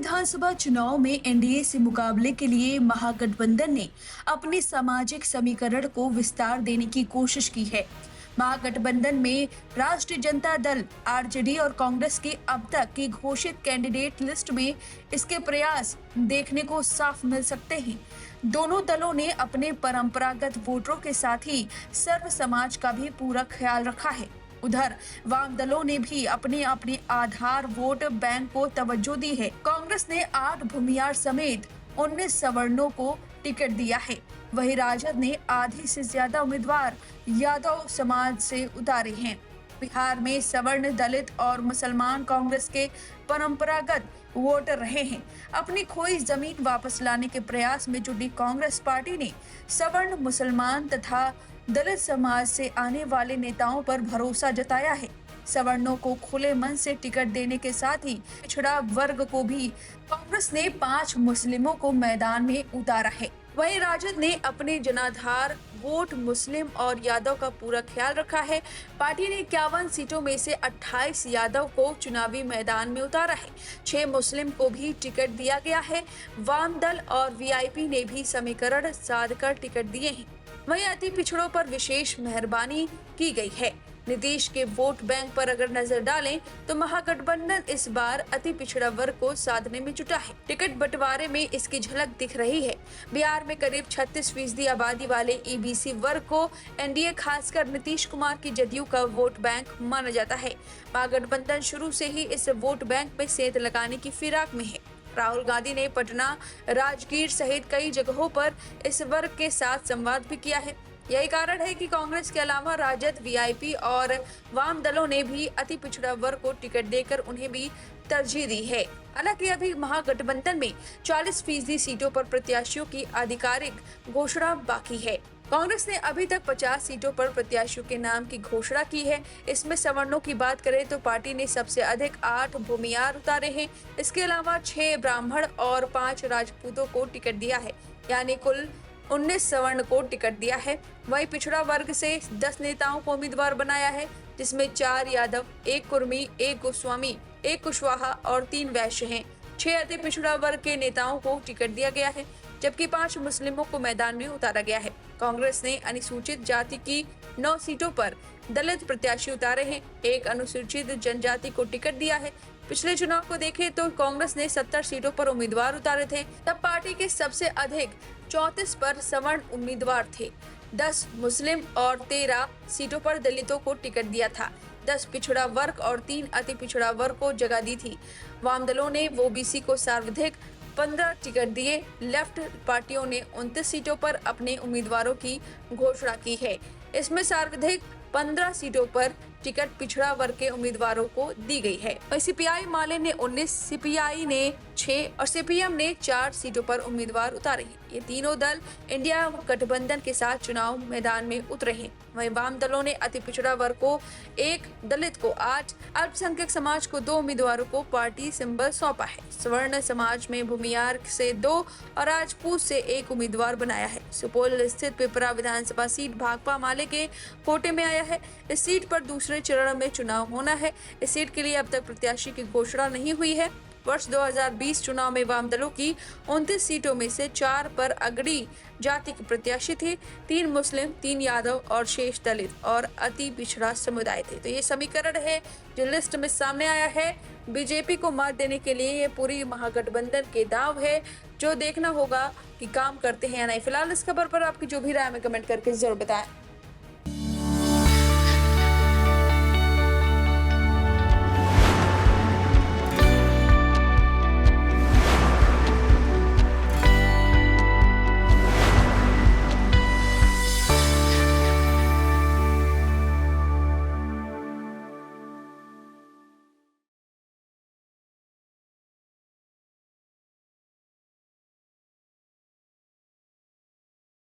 विधानसभा चुनाव में एनडीए से मुकाबले के लिए महागठबंधन ने अपने सामाजिक समीकरण को विस्तार देने की कोशिश की है। महागठबंधन में राष्ट्रीय जनता दल, आरजेडी और कांग्रेस के अब तक की घोषित कैंडिडेट लिस्ट में इसके प्रयास देखने को साफ मिल सकते हैं। दोनों दलों ने अपने परंपरागत वोटरों के साथ ही सर्व समाज का भी पूरा ख्याल रखा है। उधर वाम दलों ने भी अपने अपने आधार वोट बैंक को तवज्जो दी है। कांग्रेस ने 8 भूमियार समेत 19 सवर्णों को टिकट दिया है। वहीं राजद ने आधी से ज्यादा उम्मीदवार यादव समाज से उतारे हैं। बिहार में सवर्ण, दलित और मुसलमान कांग्रेस के परंपरागत वोटर रहे हैं। अपनी खोई जमीन वापस लाने के प्रयास में जुटी कांग्रेस पार्टी ने सवर्ण, मुसलमान तथा दलित समाज से आने वाले नेताओं पर भरोसा जताया है। सवर्णों को खुले मन से टिकट देने के साथ ही पिछड़ा वर्ग को भी कांग्रेस ने 5 मुस्लिमों को मैदान में उतारा है। वहीं राजद ने अपने जनाधार वोट मुस्लिम और यादव का पूरा ख्याल रखा है। पार्टी ने 51 सीटों में से 28 यादव को चुनावी मैदान में उतारा है। 6 मुस्लिम को भी टिकट दिया गया है। वाम दल और वीआईपी ने भी समीकरण साधकर टिकट दिए हैं। वहीं अति पिछड़ों पर विशेष मेहरबानी की गई है। नीतीश के वोट बैंक पर अगर नजर डालें तो महागठबंधन इस बार अति पिछड़ा वर्ग को साधने में जुटा है। टिकट बंटवारे में इसकी झलक दिख रही है। बिहार में करीब 36% आबादी वाले ईबीसी वर्ग को एनडीए खासकर नीतीश कुमार की जदयू का वोट बैंक माना जाता है। महागठबंधन शुरू से ही इस वोट बैंक में सेंध लगाने की फिराक में है। राहुल गांधी ने पटना, राजगीर सहित कई जगहों पर इस वर्ग के साथ संवाद भी किया है। यही कारण है कि कांग्रेस के अलावा राजद, वीआईपी और वाम दलों ने भी अति पिछड़ा वर्ग को टिकट देकर उन्हें भी तरजीह दी है। हालांकि अभी महागठबंधन में 40% सीटों पर प्रत्याशियों की आधिकारिक घोषणा बाकी है। कांग्रेस ने अभी तक 50 सीटों पर प्रत्याशियों के नाम की घोषणा की है। इसमें सवर्णों की बात करें तो पार्टी ने सबसे अधिक 8 भूमियार उतारे हैं। इसके अलावा 6 ब्राह्मण और 5 राजपूतों को टिकट दिया है, यानी कुल 19 सवर्ण को टिकट दिया है। वहीं पिछड़ा वर्ग से 10 नेताओं को उम्मीदवार बनाया है, जिसमें 4 यादव, 1 कुर्मी, 1 गोस्वामी, 1 कुशवाहा और 3 वैश्य हैं। 6 अति पिछड़ा वर्ग के नेताओं को टिकट दिया गया है, जबकि 5 मुस्लिमों को मैदान में उतारा गया है। कांग्रेस ने अनुसूचित जाति की 9 सीटों पर दलित प्रत्याशी उतारे हैं। 1 अनुसूचित जनजाति को टिकट दिया है। पिछले चुनाव को देखें तो कांग्रेस ने 70 सीटों पर उम्मीदवार उतारे थे। तब पार्टी के सबसे अधिक 34 पर सवर्ण उम्मीदवार थे। 10 मुस्लिम और 13 सीटों पर दलितों को टिकट दिया था। 10 पिछड़ा वर्ग और 3 अति पिछड़ा वर्ग को जगह दी थी। वाम दलों ने ओबीसी को सर्वाधिक 15 टिकट दिए। लेफ्ट पार्टियों ने 29 सीटों पर अपने उम्मीदवारों की घोषणा की है। इसमें सर्वाधिक 15 सीटों पर टिकट पिछड़ा वर्ग के उम्मीदवारों को दी गई है। वहीं सीपीआई माले ने 19, सीपीआई ने 6 और सीपीएम ने 4 सीटों पर उम्मीदवार उतारे हैं। ये तीनों दल इंडिया गठबंधन के साथ चुनाव मैदान में उतरे हैं। वहीं वाम दलों ने अति पिछड़ा वर्ग को 1, दलित को 8, अल्पसंख्यक समाज को 2 उम्मीदवारों को पार्टी सिंबल सौंपा है। स्वर्ण समाज में भूमियार से 2 और राजपूत से 1 उम्मीदवार बनाया है। सुपौल स्थित पिपरा विधानसभा सीट भाकपा माले के कोटे में आया है। इस सीट पर दूसरे चरण में चुनाव होना है। इस सीट के लिए अब तक प्रत्याशी की घोषणा नहीं हुई है। वर्ष 2020 चुनाव में वाम दलों की 29 सीटों में से 4 पर अगड़ी जाति के प्रत्याशी थे। 3 मुस्लिम, 3 यादव और शेष दलित और अति पिछड़ा समुदाय थे। तो ये समीकरण है जो लिस्ट में सामने आया है। बीजेपी को मात देने के लिए ये पूरी महागठबंधन के दाव है, जो देखना होगा कि काम करते हैं या नहीं। फिलहाल इस खबर पर आपकी जो भी राय है कमेंट करके जरूर बताएं।